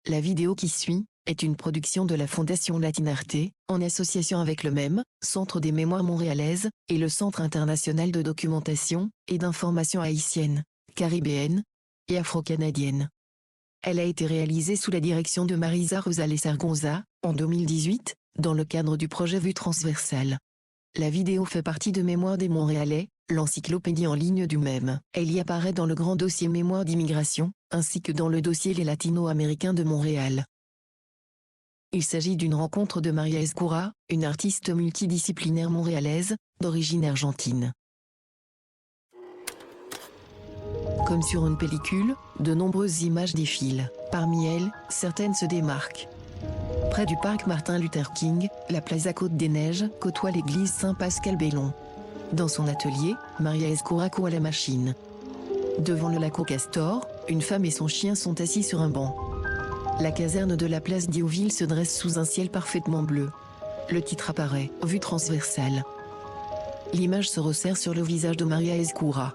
La vidéo qui suit est une production de la Fondation Latine-Arte, en association avec le MEM, Centre des Mémoires montréalaises, et le Centre international de documentation et d'information haïtienne, caribéenne et afro-canadienne. Elle a été réalisée sous la direction de Marisa Rosales-Argonza, en 2018, dans le cadre du projet Vue transversale. La vidéo fait partie de Mémoire des Montréalais, l'encyclopédie en ligne du MEM. Elle y apparaît dans le grand dossier Mémoire d'immigration, ainsi que dans le dossier Les Latino-Américains de Montréal. Il s'agit d'une rencontre de Maria Ezcurra, une artiste multidisciplinaire montréalaise, d'origine argentine. Comme sur une pellicule, de nombreuses images défilent. Parmi elles, certaines se démarquent. Près du parc Martin Luther King, la Plaza Côte-des-Neiges côtoie l'église Saint-Pascal-Bellon. Dans son atelier, Maria Ezcurra coud à la machine. Devant le lac au Castor, une femme et son chien sont assis sur un banc. La caserne de la place Diouville se dresse sous un ciel parfaitement bleu. Le titre apparaît, Vue transversale. L'image se resserre sur le visage de Maria Ezcurra.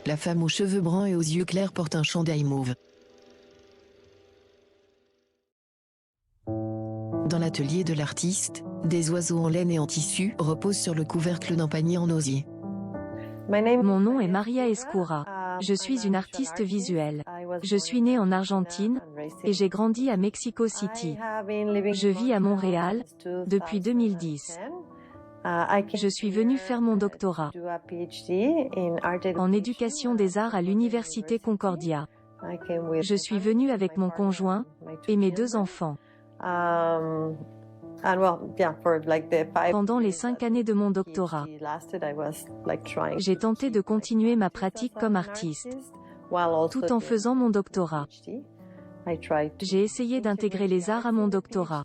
La femme aux cheveux bruns et aux yeux clairs porte un chandail mauve. Dans l'atelier de l'artiste, des oiseaux en laine et en tissu reposent sur le couvercle d'un panier en osier. Mon nom est Maria Ezcurra. Je suis une artiste visuelle. Je suis née en Argentine et j'ai grandi à Mexico City. Je vis à Montréal depuis 2010. Je suis venue faire mon doctorat en éducation des arts à l'Université Concordia. Je suis venue avec mon conjoint et mes 2 enfants. Pendant les 5 années de mon doctorat, j'ai tenté de continuer ma pratique comme artiste, tout en faisant mon doctorat. J'ai essayé d'intégrer les arts à mon doctorat.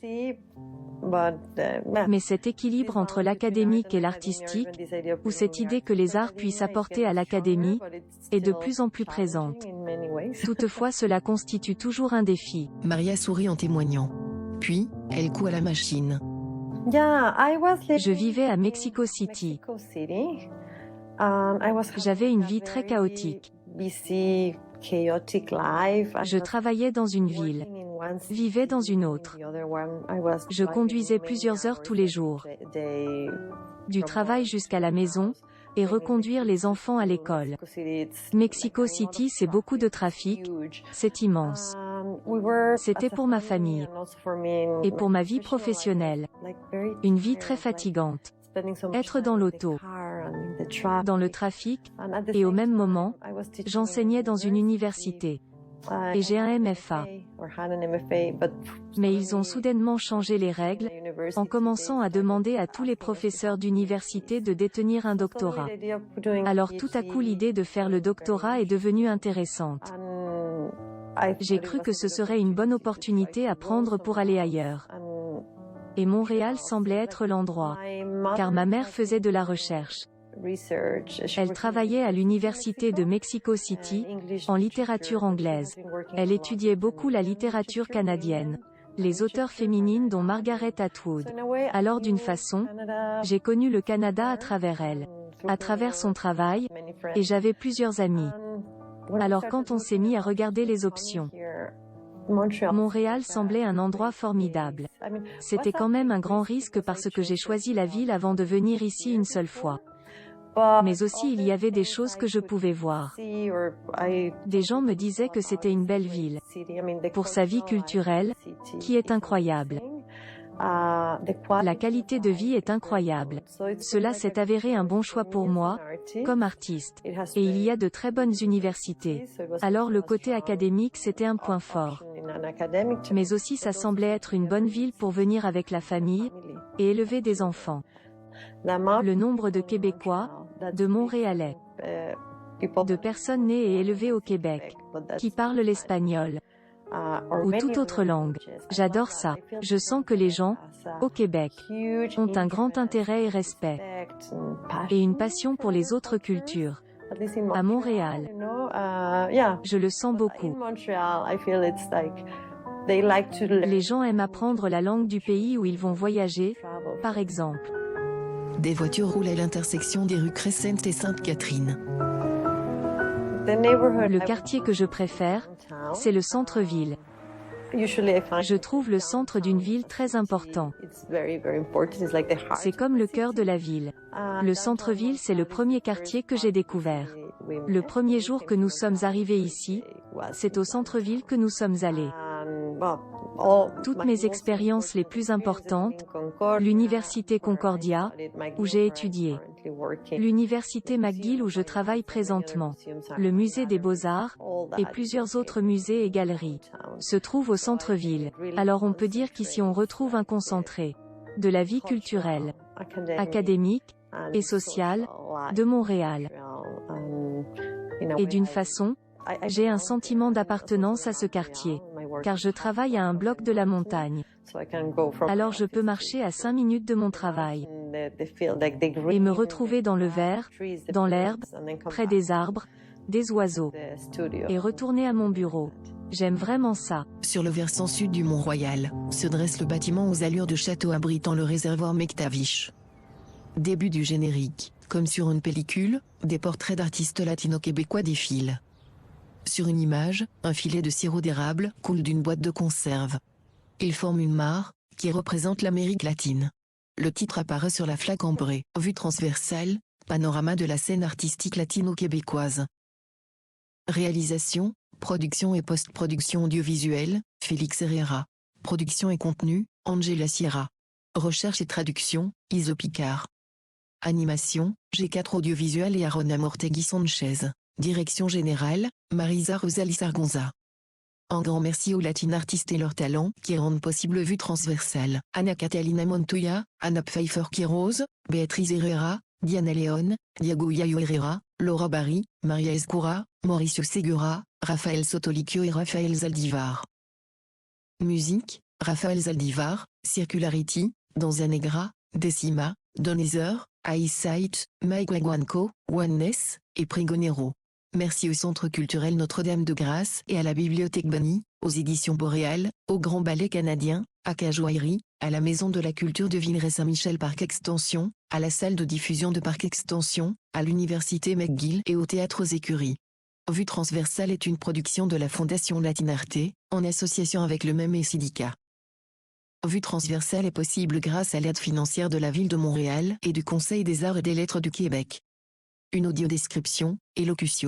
Mais cet équilibre entre l'académique et l'artistique, ou cette idée que les arts puissent apporter à l'académie, est de plus en plus présente. Toutefois, cela constitue toujours un défi. Maria sourit en témoignant. Puis, elle coud à la machine. Je vivais à Mexico City. J'avais une vie très chaotique. Je travaillais dans une ville, vivais dans une autre. Je conduisais plusieurs heures tous les jours, du travail jusqu'à la maison, et reconduire les enfants à l'école. Mexico City, c'est beaucoup de trafic, c'est immense. C'était pour ma famille et pour ma vie professionnelle. Une vie très fatigante. Être dans l'auto, dans le trafic, et au même moment, j'enseignais dans une université. Et j'ai un MFA. Mais ils ont soudainement changé les règles, en commençant à demander à tous les professeurs d'université de détenir un doctorat. Alors tout à coup l'idée de faire le doctorat est devenue intéressante. J'ai cru que ce serait une bonne opportunité à prendre pour aller ailleurs. Et Montréal semblait être l'endroit, car ma mère faisait de la recherche. Elle travaillait à l'université de Mexico City, en littérature anglaise. Elle étudiait beaucoup la littérature canadienne, les auteurs féminines dont Margaret Atwood. Alors d'une façon, j'ai connu le Canada à travers elle, à travers son travail, et j'avais plusieurs amis. Alors quand on s'est mis à regarder les options, Montréal semblait un endroit formidable. C'était quand même un grand risque parce que j'ai choisi la ville avant de venir ici une seule fois. Mais aussi il y avait des choses que je pouvais voir. Des gens me disaient que c'était une belle ville, pour sa vie culturelle, qui est incroyable. La qualité de vie est incroyable. Cela s'est avéré un bon choix pour moi, comme artiste. Et il y a de très bonnes universités. Alors le côté académique c'était un point fort. Mais aussi ça semblait être une bonne ville pour venir avec la famille, et élever des enfants. Le nombre de Québécois, de Montréalais, de personnes nées et élevées au Québec, qui parlent l'espagnol, ou toute autre langue. J'adore ça. Je sens que les gens, au Québec, ont un grand intérêt et respect, et une passion pour les autres cultures. À Montréal, je le sens beaucoup. Les gens aiment apprendre la langue du pays où ils vont voyager, par exemple. Des voitures roulent à l'intersection des rues Crescent et Sainte-Catherine. Le quartier que je préfère, c'est le centre-ville. Je trouve le centre d'une ville très important. C'est comme le cœur de la ville. Le centre-ville, c'est le premier quartier que j'ai découvert. Le premier jour que nous sommes arrivés ici, c'est au centre-ville que nous sommes allés. Toutes mes expériences les plus importantes, l'université Concordia, où j'ai étudié, l'université McGill où je travaille présentement, le musée des Beaux-Arts, et plusieurs autres musées et galeries, se trouvent au centre-ville. Alors on peut dire qu'ici on retrouve un concentré de la vie culturelle, académique et sociale de Montréal. Et d'une façon, j'ai un sentiment d'appartenance à ce quartier, car je travaille à un bloc de la montagne. Alors je peux marcher à 5 minutes de mon travail et me retrouver dans le vert, dans l'herbe, près des arbres, des oiseaux, et retourner à mon bureau. J'aime vraiment ça. Sur le versant sud du Mont-Royal, se dresse le bâtiment aux allures de château abritant le réservoir McTavish. Début du générique, comme sur une pellicule, des portraits d'artistes latino-québécois défilent. Sur une image, un filet de sirop d'érable coule d'une boîte de conserve. Il forme une mare, qui représente l'Amérique latine. Le titre apparaît sur la flaque ambrée. Vue transversale, panorama de la scène artistique latino-québécoise. Réalisation, production et post-production audiovisuelle, Félix Herrera. Production et contenu, Angela Sierra. Recherche et traduction, Iso Picard. Animation, G4 Audiovisuel et Arona Mortegui Sanchez. Direction générale, Marisa Rosales Argonza. Un grand merci aux Latin artistes et leurs talents qui rendent possible Vue transversale. Ana Catalina Montoya, Ana Pfeiffer Quiroz, Béatrice Herrera, Diana León, Diego Yayo Herrera, Laura Barry, Maria Escura, Mauricio Segura, Rafael Sotolicchio et Rafael Zaldivar. Musique, Rafael Zaldivar, Circularity, Danza Negra, Decima, Donezer, Eyesight, Mike Wagwanko, Oneness, et Prigonero. Merci au Centre culturel Notre-Dame de Grâce et à la Bibliothèque Bani, aux éditions Boréal, au Grand Ballet canadien, à Cajoairie, à la Maison de la Culture de Villeray-Saint-Michel Parc Extension, à la salle de diffusion de Parc Extension, à l'Université McGill et au Théâtre aux Écuries. Vue transversale est une production de la Fondation Latinarte, en association avec le même et Syndicat. Vue transversale est possible grâce à l'aide financière de la Ville de Montréal et du Conseil des Arts et des Lettres du Québec. Une audiodescription, élocution.